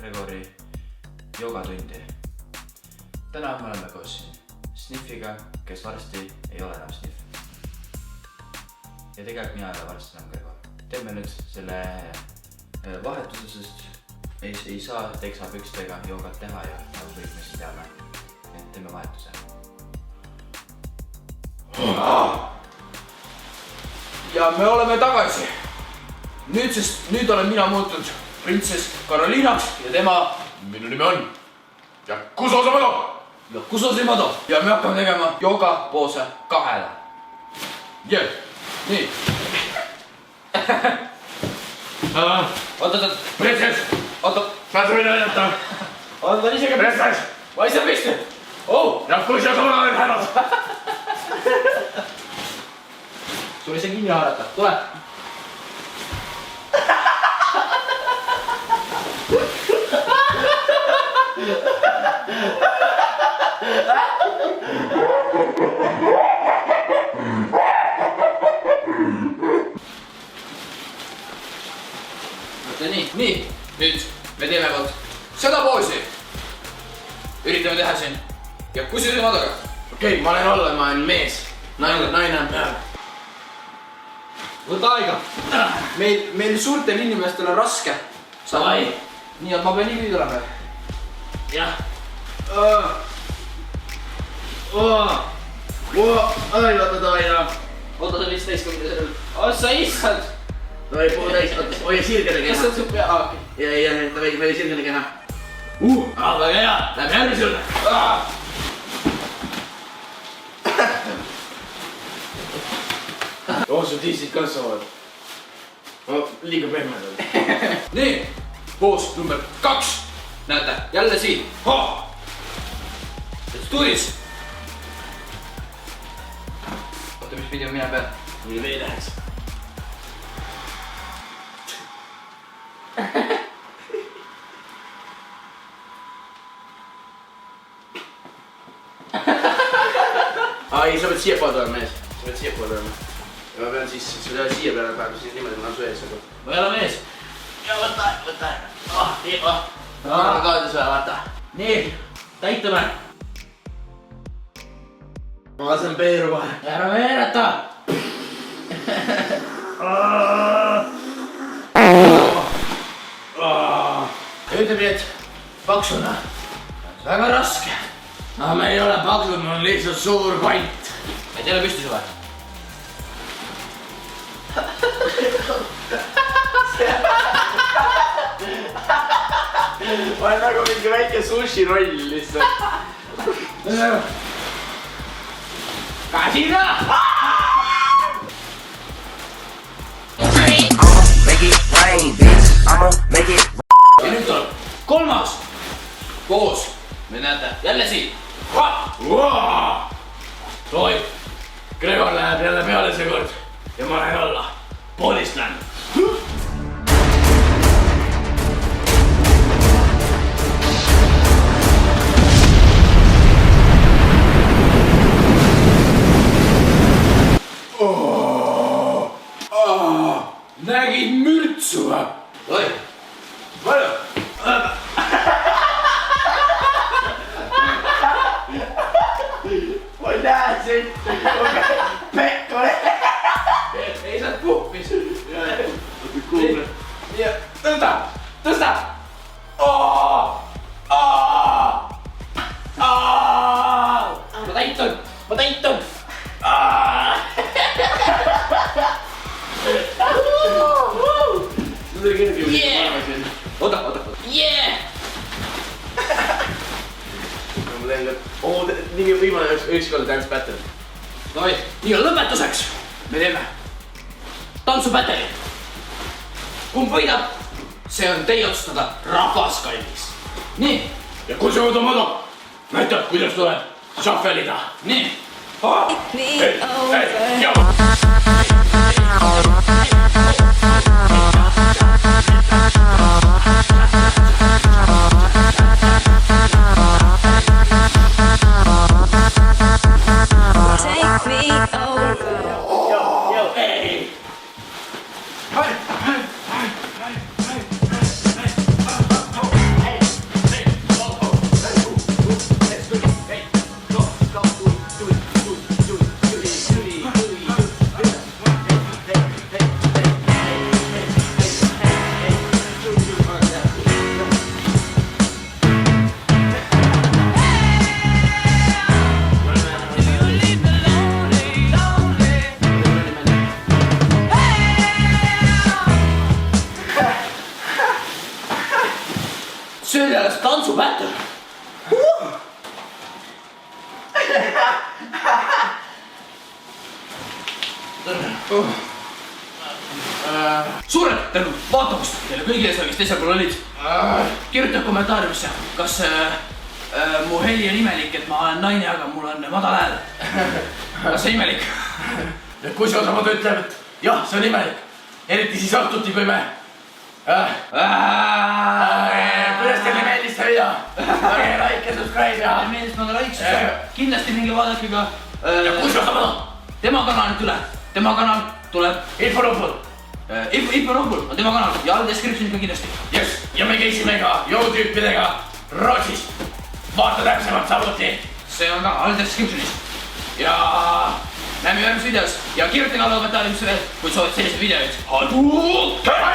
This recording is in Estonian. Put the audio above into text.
Gregori joogatundi. Täna me oleme koos siin Sniffiga, kes varsti ei ole enam Sniff. Ja tegelikult mina ei ole varsti enam Gregor. Teeme nüüd selle vahetuse, sest ei saa teksapükstega joogat teha ja nagu kõik me siis teame. Et teeme vahetuse. Ja me oleme tagasi. Nüüd olen mina muutunud printsess Karoliinaks ja tema, minu nimi on Yakuza Osamoto. Ja me hakkame tegema joogapoose kahele. Nii. Oot. Printsess. Oot. Saad võin näidata. Oot, on isegi printsess. Ma ei saa pisti. Yakuza Osamoto on hädas. Sul ei saa kinni haarata. Tule. Nii, nüüd me teeme vot seda poosi. Üritame teha siin Yakuza Osamotoga. Okei, ma olen alla, ma olen mees. Naine on peal. Võta aega. Meil suurtel inimestel on raske. Savai. Nii, et ma pean nii tulema. Jah. Ai, vaata taina. Oota, see on 15 kui sellel. Sa issand. No ei puhu täis, hoia sirgele keha. Kas on su pea? Ja, ta veidi sirgele keha. Väga hea, läheb järgmise juurde. Su tissid kasvavad. Liiga pehmed on. Nii, poos number 2. Näete, jälle siin. Turis. Oota, mis pidi on mina peal? Nii veel läheks. Ai, sa pead siia poole tulema, mees. Sa pead siia poole tulema. Ja ma pean siis seda siia peale praegu, siis niimoodi ma olen su ees. Ma ei ole mees. Ja võta. Nii. Ma kaadis vaja, vaata. Nii, täitame. Ma lasen peeru kohe. Ära veereta. Ütleb nii, et paksuna. Väga raske. No me ei ole paksud, me on lihtsalt suur kont. Et ei ole püsti suve? Ma olen nagu mingi väike sushi roll lihtsalt. Käsina! Ja nüüd tuleb 3. poos. Me näete jälle siin. Toi, Gregor läheb jälle peale see kord. Ja ma lähen alla. Poolist lähen. Nägid mürtsu või? Oi, palju? Ma ei näe sind. Pekk ole. Ei saad puhpis. Nii, tõsta. Ma täitun. Oota. Ma teen ka... Nii viimane üks kord dance battle. Noi, nii on lõpetuseks. Me teeme tantsupäteli. Kumb võidab? See on teie otsustada rahvas kallis. Nii. Ja kui see Osamoto näitab, kuidas tuleb šahvelida. Nii. Suured tänu vaatamast teile kõigile seal, kes teisel pool olid. Kirjuta kommentaariumisse, kas mu heli on imelik, et ma olen naine, aga mul on madal hääl. Kas see imelik? Ja kui see osamad ütleb, et jah, see on imelik. Eriti siis õhtuti, kui me... Kuidas teile meeldis see video? Lage like ja subscribe ja... Meeldis ma ka like, kindlasti minge vaadake ka... Ja kui see osamad on? Tema kanalit üle. Tema kanal tuleb... Inforumpul. Inforumpul on tema kanal ja all descriptionis ka kindlasti. Yes, ja me käisime ka jõutüüpidega Rootsis. Vaata täpsemalt samuti. See on ka all descriptionis. Ja näeme järgmises videos. Ja kirjutage alla kommentaariumisse veel, kui soovid selliseid videoid. Hadouken!